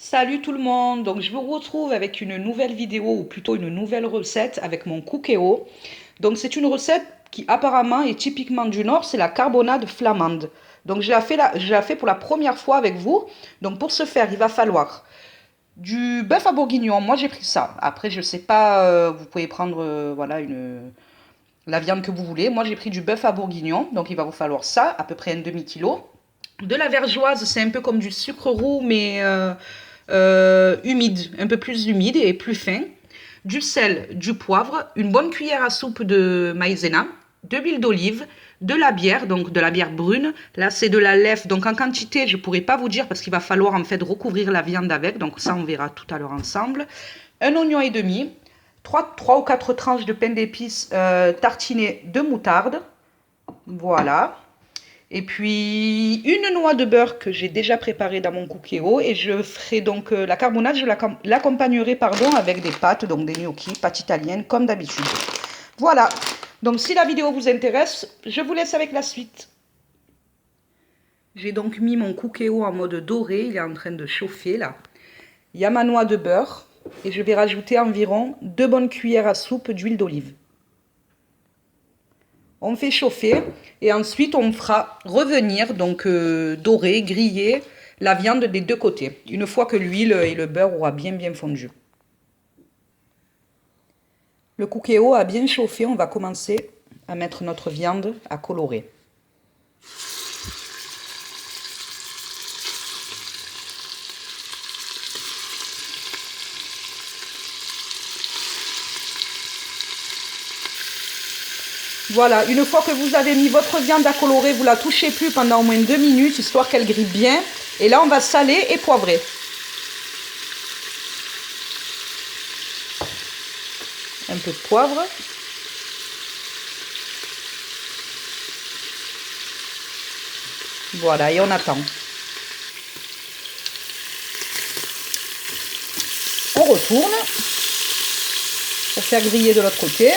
Salut tout le monde, donc je vous retrouve avec une nouvelle vidéo ou plutôt une nouvelle recette avec mon Cookéo. Donc c'est une recette qui apparemment est typiquement du Nord, c'est la carbonade flamande. Donc je la fais pour la première fois avec vous. Donc pour ce faire, il va falloir du bœuf à bourguignon, moi j'ai pris ça. Après je sais pas, vous pouvez prendre voilà la viande que vous voulez. Moi j'ai pris du bœuf à bourguignon, donc il va vous falloir ça, à peu près un demi-kilo. De la vergeoise, c'est un peu comme du sucre roux, mais humide, un peu plus humide et plus fin. Du sel, du poivre, une bonne cuillère à soupe de maïzena, de l'huile d'olive, de la bière, donc de la bière brune. Là, c'est de la lèvre, donc en quantité, je ne pourrais pas vous dire parce qu'il va falloir en fait recouvrir la viande avec, donc ça, on verra tout à l'heure ensemble. Un oignon et demi, trois ou quatre tranches de pain d'épices tartinées de moutarde. Voilà. Et puis une noix de beurre que j'ai déjà préparée dans mon cookéo. Et je ferai donc la carbonade, je l'accompagnerai pardon, avec des pâtes, donc des gnocchis, pâtes italiennes comme d'habitude. Voilà. Donc si la vidéo vous intéresse, je vous laisse avec la suite. J'ai donc mis mon cookéo en mode doré, il est en train de chauffer là. Il y a ma noix de beurre et je vais rajouter environ 2 bonnes cuillères à soupe d'huile d'olive. On fait chauffer et ensuite on fera revenir, donc dorer, griller la viande des deux côtés, une fois que l'huile et le beurre aura bien fondu. Le cookéo a bien chauffé, on va commencer à mettre notre viande à colorer. Voilà, une fois que vous avez mis votre viande à colorer, vous la touchez plus pendant au moins 2 minutes, histoire qu'elle grille bien. Et là, on va saler et poivrer. Un peu de poivre. Voilà, et on attend. On retourne pour faire griller de l'autre côté.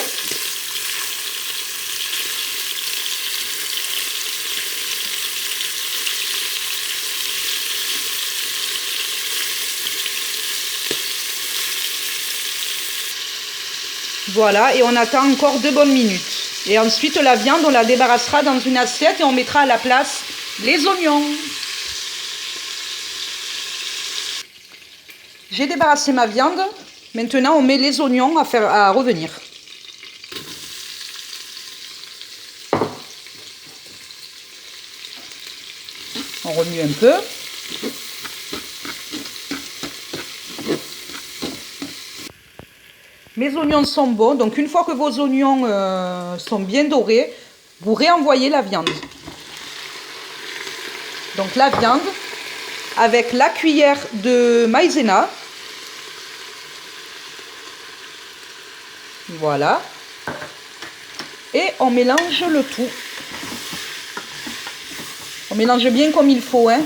Voilà, et on attend encore 2 bonnes minutes. Et ensuite, la viande, on la débarrassera dans une assiette et on mettra à la place les oignons. J'ai débarrassé ma viande. Maintenant, on met les oignons à revenir. On remue un peu. Mes oignons sont bons, donc une fois que vos oignons sont bien dorés, vous réenvoyez la viande. Donc la viande avec la cuillère de maïzena. Voilà. Et on mélange le tout. On mélange bien comme il faut, hein,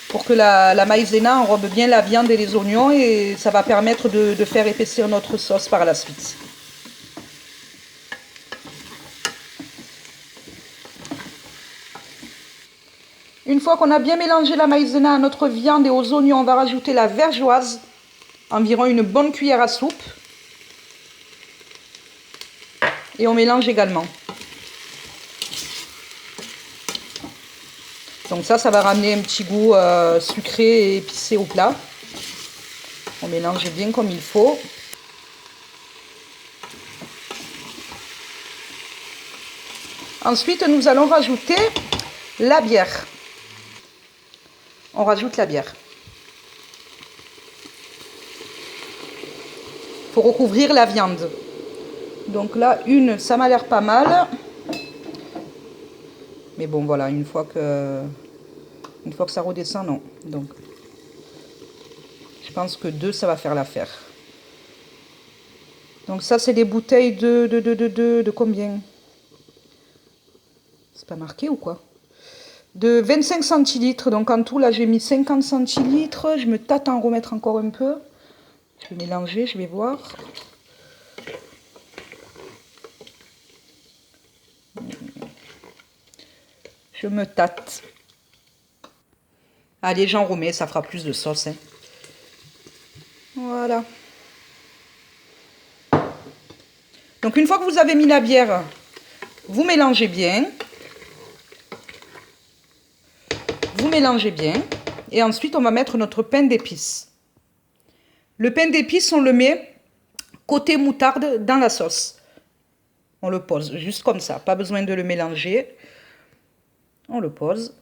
pour que la maïzena enrobe bien la viande et les oignons, et ça va permettre de faire épaissir notre sauce par la suite. Une fois qu'on a bien mélangé la maïzena à notre viande et aux oignons, on va rajouter la vergeoise, environ une bonne cuillère à soupe. Et on mélange également. Donc ça va ramener un petit goût sucré et épicé au plat. On mélange bien comme il faut. Ensuite, nous allons rajouter la bière. On rajoute la bière. Pour recouvrir la viande. Donc là, ça m'a l'air pas mal. Mais bon, voilà, une fois que ça redescend, non. Donc, je pense que 2, ça va faire l'affaire. Donc ça, c'est des bouteilles de combien? C'est pas marqué ou quoi? De 25 centilitres. Donc en tout, là, j'ai mis 50 centilitres. Je me tâte à en remettre encore un peu. Je vais mélanger, je vais voir. Je me tâte. Allez, j'en remets, ça fera plus de sauce. Hein. Voilà. Donc une fois que vous avez mis la bière, vous mélangez bien. Vous mélangez bien. Et ensuite, on va mettre notre pain d'épices. Le pain d'épices, on le met côté moutarde dans la sauce. On le pose juste comme ça. Pas besoin de le mélanger. On le pose.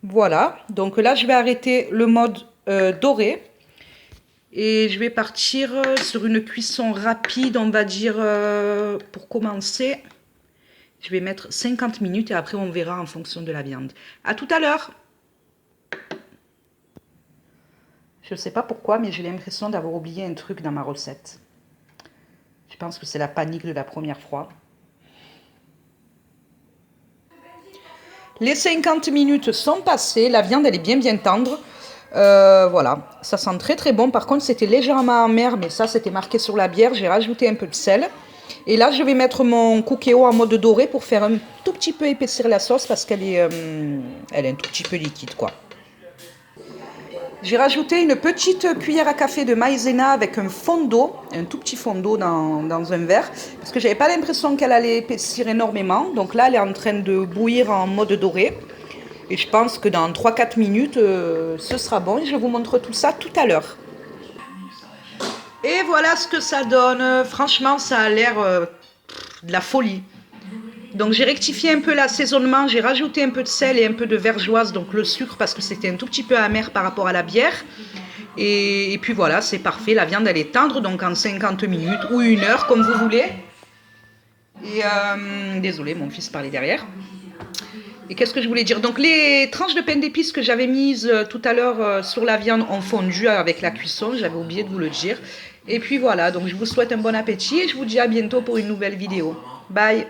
Voilà. Donc là, je vais arrêter le mode doré. Et je vais partir sur une cuisson rapide, on va dire, pour commencer. Je vais mettre 50 minutes et après on verra en fonction de la viande. À tout à l'heure. Je ne sais pas pourquoi, mais j'ai l'impression d'avoir oublié un truc dans ma recette. Je pense que c'est la panique de la première fois. Les 50 minutes sont passées, la viande elle est bien tendre. Voilà, ça sent très bon. Par contre, c'était légèrement amer, mais ça, c'était marqué sur la bière. J'ai rajouté un peu de sel. Et là, je vais mettre mon cookéo en mode doré pour faire un tout petit peu épaissir la sauce parce qu'elle est, elle est un tout petit peu liquide, quoi. J'ai rajouté une petite cuillère à café de maïzena avec un fond d'eau, un tout petit fond d'eau dans un verre, parce que j'avais pas l'impression qu'elle allait épaissir énormément. Donc là, elle est en train de bouillir en mode doré. Et je pense que dans 3-4 minutes, ce sera bon. Et je vous montre tout ça tout à l'heure. Et voilà ce que ça donne. Franchement, ça a l'air de la folie. Donc j'ai rectifié un peu l'assaisonnement. J'ai rajouté un peu de sel et un peu de vergeoise, donc le sucre, parce que c'était un tout petit peu amer par rapport à la bière. Et puis voilà, c'est parfait. La viande, elle est tendre, donc en 50 minutes ou 1 heure, comme vous voulez. Et désolé, mon fils parlait derrière. Et qu'est-ce que je voulais dire? Donc les tranches de pain d'épices que j'avais mises tout à l'heure sur la viande ont fondu avec la cuisson, j'avais oublié de vous le dire. Et puis voilà, donc je vous souhaite un bon appétit et je vous dis à bientôt pour une nouvelle vidéo. Bye!